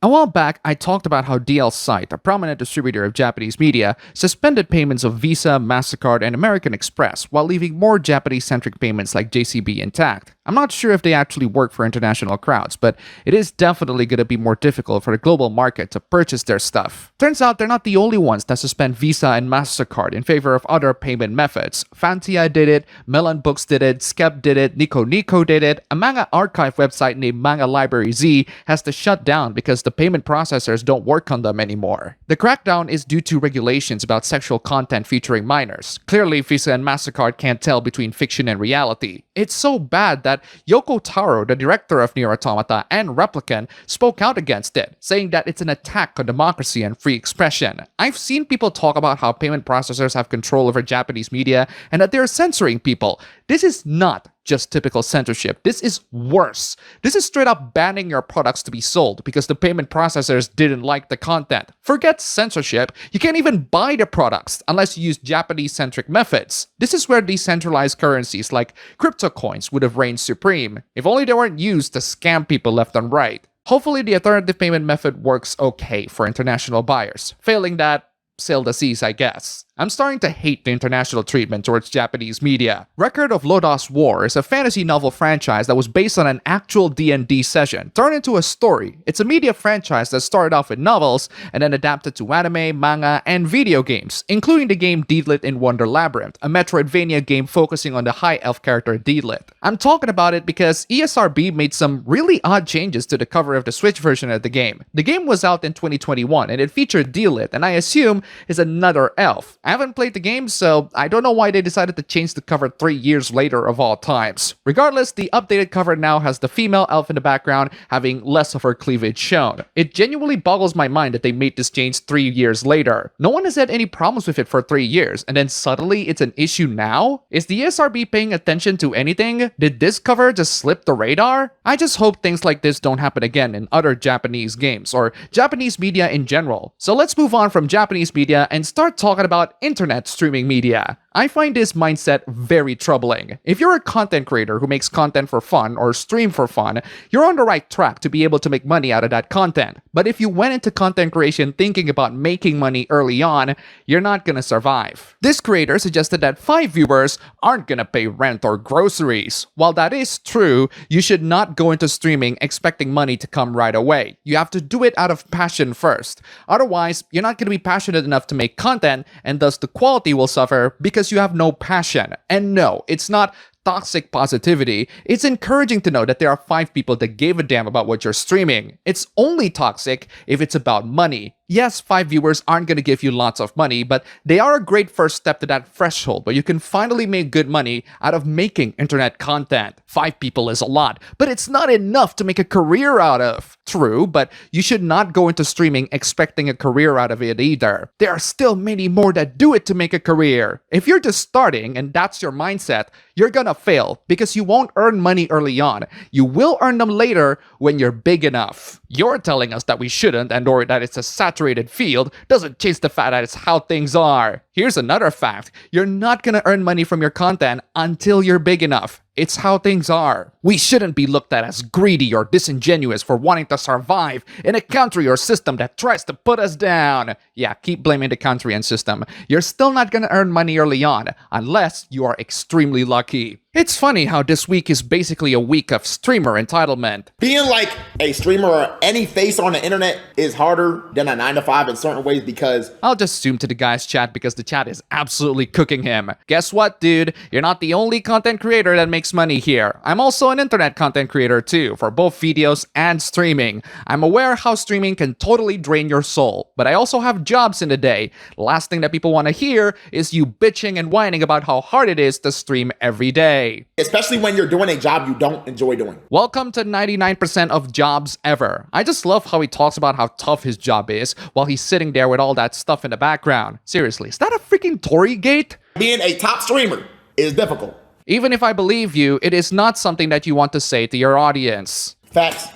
A while back, I talked about how DL Site, a prominent distributor of Japanese media, suspended payments of Visa, MasterCard, and American Express while leaving more Japanese-centric payments like JCB intact. I'm not sure if they actually work for international crowds, but it is definitely going to be more difficult for the global market to purchase their stuff. Turns out they're not the only ones that suspend Visa and MasterCard in favor of other payment methods. Fantia did it, Melon Books did it, Skep did it, Nico Nico did it. A manga archive website named Manga Library Z has to shut down because the payment processors don't work on them anymore. The crackdown is due to regulations about sexual content featuring minors. Clearly, Visa and MasterCard can't tell between fiction and reality. It's so bad that Yoko Taro, the director of Nier Automata and Replicant, spoke out against it, saying that it's an attack on democracy and free expression. I've seen people talk about how payment processors have control over Japanese media and that they're censoring people. This is not just typical censorship. This is worse. This is straight up banning your products to be sold because the payment processors didn't like the content. Forget censorship, you can't even buy the products unless you use Japanese-centric methods. This is where decentralized currencies like crypto coins would have reigned supreme, if only they weren't used to scam people left and right. Hopefully the alternative payment method works okay for international buyers. Failing that, sail the seas, I guess. I'm starting to hate the international treatment towards Japanese media. Record of Lodoss War is a fantasy novel franchise that was based on an actual D&D session, turned into a story. It's a media franchise that started off with novels and then adapted to anime, manga, and video games, including the game Deedlit in Wonder Labyrinth, a Metroidvania game focusing on the high elf character Deedlit. I'm talking about it because ESRB made some really odd changes to the cover of the Switch version of the game. The game was out in 2021 and it featured Deedlit, and I assume is another elf. I haven't played the game, so I don't know why they decided to change the cover 3 years later of all times. Regardless, the updated cover now has the female elf in the background having less of her cleavage shown. It genuinely boggles my mind that they made this change 3 years later. No one has had any problems with it for 3 years, and then suddenly it's an issue now? Is the ESRB paying attention to anything? Did this cover just slip the radar? I just hope things like this don't happen again in other Japanese games, or Japanese media in general. So let's move on from Japanese media and start talking about internet streaming media. I find this mindset very troubling. If you're a content creator who makes content for fun or stream for fun, you're on the right track to be able to make money out of that content. But if you went into content creation thinking about making money early on, you're not gonna survive. This creator suggested that 5 viewers aren't gonna pay rent or groceries. While that is true, you should not go into streaming expecting money to come right away. You have to do it out of passion first. Otherwise, you're not gonna be passionate enough to make content, and thus the quality will suffer because you have no passion. And no, it's not toxic positivity. It's encouraging to know that there are 5 people that gave a damn about what you're streaming. It's only toxic if it's about money. Yes, 5 viewers aren't going to give you lots of money, but they are a great first step to that threshold where you can finally make good money out of making internet content. 5 people is a lot, but it's not enough to make a career out of. True, but you should not go into streaming expecting a career out of it either. There are still many more that do it to make a career. If you're just starting and that's your mindset, you're gonna fail because you won't earn money early on. You will earn them later when you're big enough. You're telling us that we shouldn't and or that it's a saturated field doesn't change the fact that it's how things are. Here's another fact. You're not gonna earn money from your content until you're big enough. It's how things are. We shouldn't be looked at as greedy or disingenuous for wanting to survive in a country or system that tries to put us down. Yeah, keep blaming the country and system. You're still not gonna earn money early on, unless you are extremely lucky. It's funny how this week is basically a week of streamer entitlement. Being like a streamer or any face on the internet is harder than a 9 to 5 in certain ways because... I'll just zoom to the guy's chat because the chat is absolutely cooking him. Guess what, dude? You're not the only content creator that makes money here. I'm also an internet content creator too, for both videos and streaming. I'm aware how streaming can totally drain your soul, but I also have jobs in the day. The last thing that people want to hear is you bitching and whining about how hard it is to stream every day. Especially when you're doing a job you don't enjoy doing. Welcome to 99% of jobs ever. I just love how he talks about how tough his job is while he's sitting there with all that stuff in the background. Seriously, is that a freaking Tory gate? Being a top streamer is difficult. Even if I believe you, it is not something that you want to say to your audience. Facts.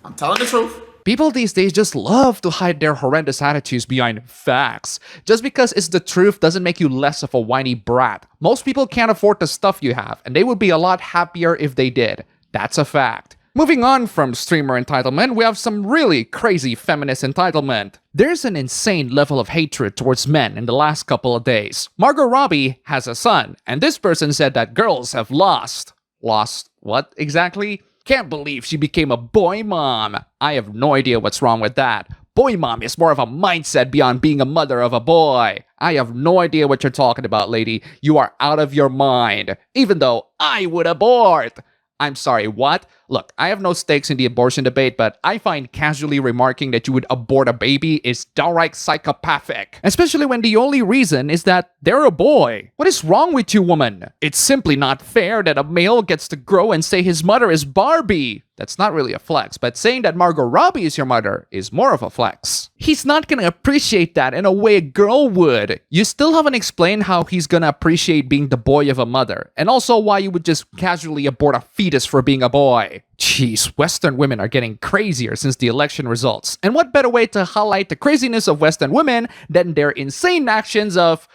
I'm telling the truth. People these days just love to hide their horrendous attitudes behind facts. Just because it's the truth doesn't make you less of a whiny brat. Most people can't afford the stuff you have, and they would be a lot happier if they did. That's a fact. Moving on from streamer entitlement, we have some really crazy feminist entitlement. There's an insane level of hatred towards men in the last couple of days. Margot Robbie has a son, and this person said that girls have lost. Lost what exactly? Can't believe she became a boy mom. I have no idea what's wrong with that. Boy mom is more of a mindset beyond being a mother of a boy. I have no idea what you're talking about, lady. You are out of your mind. Even though I would abort. I'm sorry, what? Look, I have no stakes in the abortion debate, but I find casually remarking that you would abort a baby is downright psychopathic. Especially when the only reason is that they're a boy. What is wrong with you, woman? It's simply not fair that a male gets to grow and say his mother is Barbie. That's not really a flex, but saying that Margot Robbie is your mother is more of a flex. He's not gonna appreciate that in a way a girl would. You still haven't explained how he's gonna appreciate being the boy of a mother, and also why you would just casually abort a fetus for being a boy. Jeez, Western women are getting crazier since the election results. And what better way to highlight the craziness of Western women than their insane actions of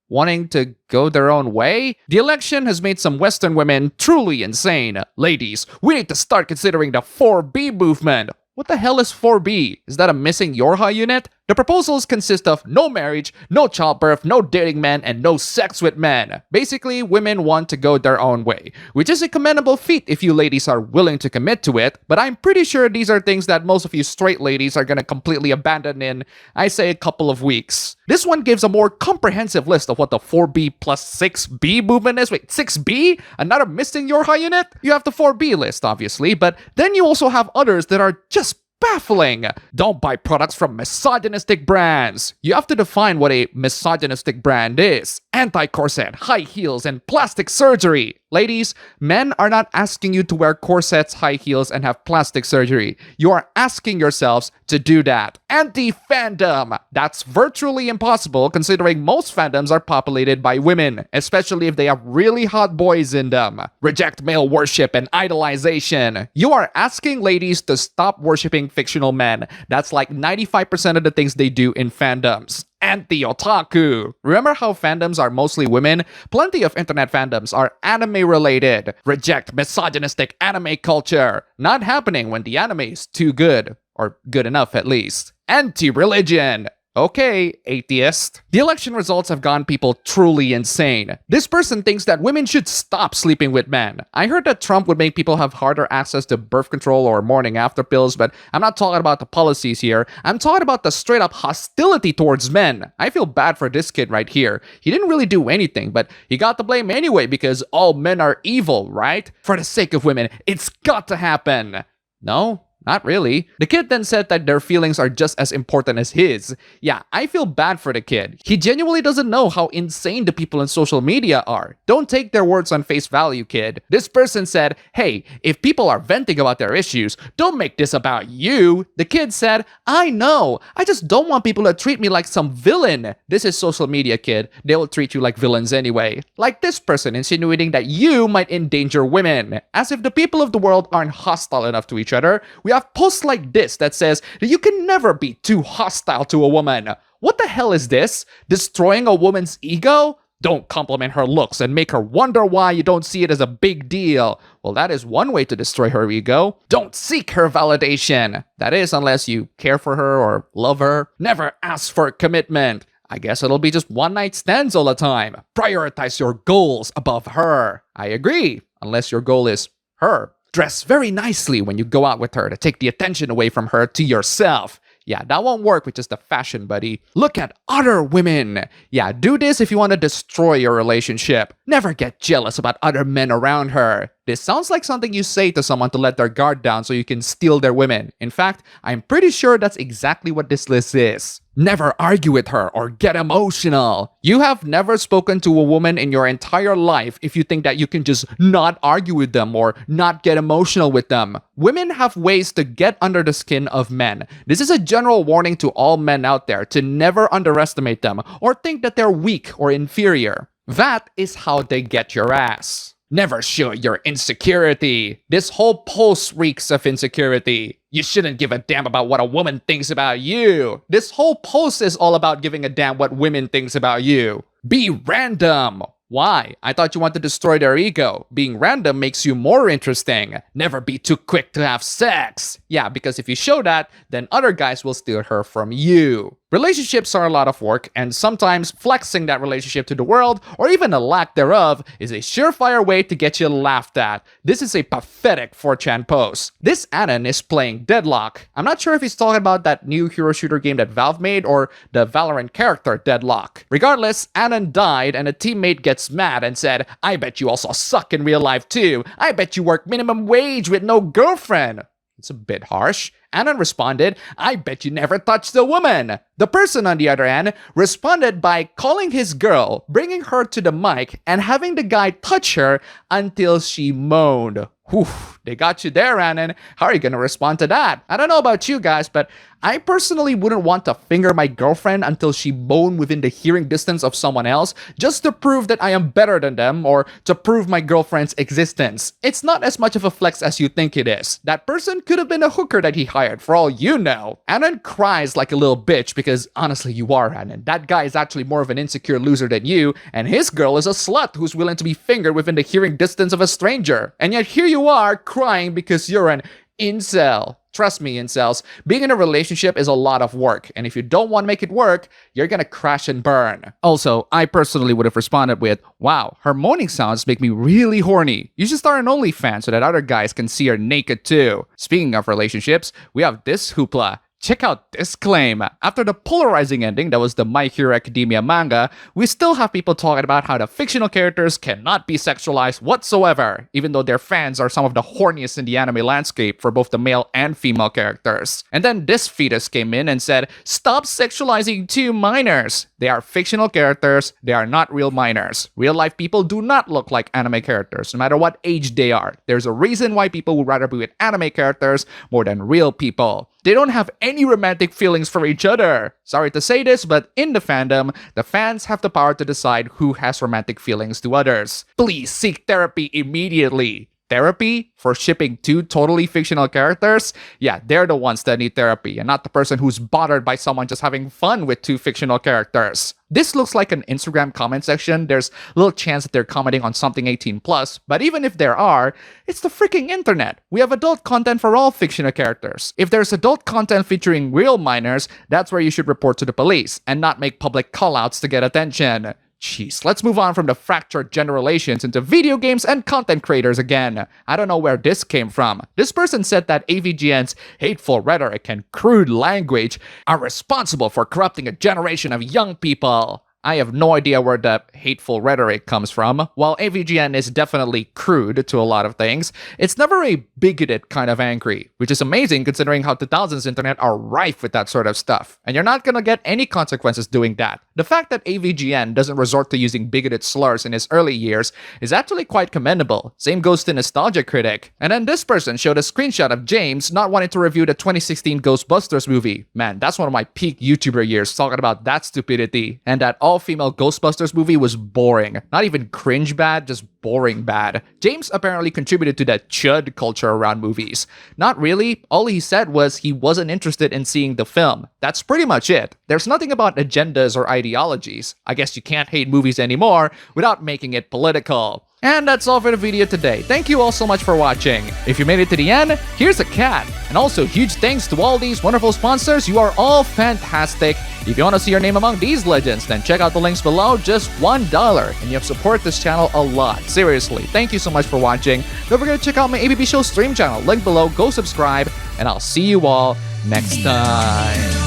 wanting to go their own way? The election has made some Western women truly insane. Ladies, we need to start considering the 4B movement. What the hell is 4B? Is that a missing Yorha unit? The proposals consist of no marriage, no childbirth, no dating men, and no sex with men. Basically, women want to go their own way, which is a commendable feat if you ladies are willing to commit to it, but I'm pretty sure these are things that most of you straight ladies are gonna completely abandon in, I say, a couple of weeks. This one gives a more comprehensive list of what the 4B plus 6B movement is. Wait, 6B? Another missing Yorha unit? You have the 4B list, obviously, but then you also have others that are just baffling. Don't buy products from misogynistic brands. You have to define what a misogynistic brand is. Anti-corset, high heels, and plastic surgery. Ladies, men are not asking you to wear corsets, high heels, and have plastic surgery. You are asking yourselves to do that. Anti-fandom. That's virtually impossible considering most fandoms are populated by women, especially if they have really hot boys in them. Reject male worship and idolization. You are asking ladies to stop worshiping fictional men. That's like 95% of the things they do in fandoms. Anti-otaku. Remember how fandoms are mostly women? Plenty of internet fandoms are anime related. Reject misogynistic anime culture. Not happening when the anime is too good. Or good enough at least. Anti-religion. Okay, atheist. The election results have gone people truly insane. This person thinks that women should stop sleeping with men. I heard that Trump would make people have harder access to birth control or morning after pills, but I'm not talking about the policies here. I'm talking about the straight up hostility towards men. I feel bad for this kid right here. He didn't really do anything, but he got the blame anyway because all men are evil, right? For the sake of women, it's got to happen. No? Not really. The kid then said that their feelings are just as important as his. Yeah, I feel bad for the kid. He genuinely doesn't know how insane the people in social media are. Don't take their words on face value, kid. This person said, hey, if people are venting about their issues, don't make this about you. The kid said, I know. I just don't want people to treat me like some villain. This is social media, kid. They will treat you like villains anyway. Like this person insinuating that you might endanger women. As if the people of the world aren't hostile enough to each other. We have posts like this that says that you can never be too hostile to a woman. What the hell is this? Destroying a woman's ego? Don't compliment her looks and make her wonder why you don't see it as a big deal. Well, that is one way to destroy her ego. Don't seek her validation. That is, unless you care for her or love her. Never ask for commitment. I guess it'll be just one night stands all the time. Prioritize your goals above her. I agree, unless your goal is her. Dress very nicely when you go out with her to take the attention away from her to yourself. Yeah, that won't work with just a fashion buddy. Look at other women. Yeah, do this if you want to destroy your relationship. Never get jealous about other men around her. This sounds like something you say to someone to let their guard down so you can steal their women. In fact, I'm pretty sure that's exactly what this list is. Never argue with her or get emotional. You have never spoken to a woman in your entire life if you think that you can just not argue with them or not get emotional with them. Women have ways to get under the skin of men. This is a general warning to all men out there to never underestimate them or think that they're weak or inferior. That is how they get your ass. Never show your insecurity. This whole post reeks of insecurity. You shouldn't give a damn about what a woman thinks about you. This whole post is all about giving a damn what women thinks about you. Be random. Why? I thought you want to destroy their ego. Being random makes you more interesting. Never be too quick to have sex. Yeah, because if you show that, then other guys will steal her from you. Relationships are a lot of work, and sometimes flexing that relationship to the world, or even a lack thereof, is a surefire way to get you laughed at. This is a pathetic 4chan post. This Anon is playing Deadlock. I'm not sure if he's talking about that new hero shooter game that Valve made, or the Valorant character Deadlock. Regardless, Anon died, and a teammate gets mad and said, "I bet you also suck in real life too. I bet you work minimum wage with no girlfriend." It's a bit harsh. Anon responded, "I bet you never touched a woman." The person on the other end responded by calling his girl, bringing her to the mic, and having the guy touch her until she moaned. Whew, they got you there, Anon. How are you gonna respond to that? I don't know about you guys, but I personally wouldn't want to finger my girlfriend until she moaned within the hearing distance of someone else, just to prove that I am better than them, or to prove my girlfriend's existence. It's not as much of a flex as you think it is. That person could have been a hooker that he hired, for all you know. Anon cries like a little bitch because honestly, you are, Anon. That guy is actually more of an insecure loser than you, and his girl is a slut who's willing to be fingered within the hearing distance of a stranger. And yet here you are crying because you're an incel. Trust me, incels, being in a relationship is a lot of work, and if you don't want to make it work, you're gonna crash and burn. Also, I personally would have responded with, "Wow, her moaning sounds make me really horny. You should start an OnlyFans so that other guys can see her naked too." Speaking of relationships, we have this hoopla. Check out this claim. After the polarizing ending that was the My Hero Academia manga, we still have people talking about how the fictional characters cannot be sexualized whatsoever, even though their fans are some of the horniest in the anime landscape for both the male and female characters. And then this fetus came in and said, "Stop sexualizing two minors. They are fictional characters, they are not real minors. Real life people do not look like anime characters, no matter what age they are. There's a reason why people would rather be with anime characters more than real people. They don't have any romantic feelings for each other." Sorry to say this, but in the fandom, the fans have the power to decide who has romantic feelings to others. Please seek therapy immediately. Therapy for shipping two totally fictional characters? Yeah, they're the ones that need therapy, and not the person who's bothered by someone just having fun with two fictional characters. This looks like an Instagram comment section. There's little chance that they're commenting on something 18+, but even if there are, it's the freaking internet. We have adult content for all fictional characters. If there's adult content featuring real minors, that's where you should report to the police, and not make public callouts to get attention. Jeez, let's move on from the fractured gender relations into video games and content creators again. I don't know where this came from. This person said that AVGN's hateful rhetoric and crude language are responsible for corrupting a generation of young people. I have no idea where the hateful rhetoric comes from. While AVGN is definitely crude to a lot of things, it's never a bigoted kind of angry, which is amazing considering how 2000s internet are rife with that sort of stuff. And you're not gonna get any consequences doing that. The fact that AVGN doesn't resort to using bigoted slurs in his early years is actually quite commendable. Same goes to Nostalgia Critic. And then this person showed a screenshot of James not wanting to review the 2016 Ghostbusters movie. Man, that's one of my peak YouTuber years talking about that stupidity. And that all-female Ghostbusters movie was boring. Not even cringe bad, just boring bad. James apparently contributed to that chud culture around movies. Not really. All he said was he wasn't interested in seeing the film. That's pretty much it. There's nothing about agendas or ideologies. I guess you can't hate movies anymore without making it political. And that's all for the video today. Thank you all so much for watching. If you made it to the end, here's a cat. And also huge thanks to all these wonderful sponsors. You are all fantastic. If you want to see your name among these legends, then check out the links below. Just $1 and you have supported this channel a lot. Seriously, thank you so much for watching. Don't forget to check out my ABB Show stream channel. Link below, go subscribe, and I'll see you all next time.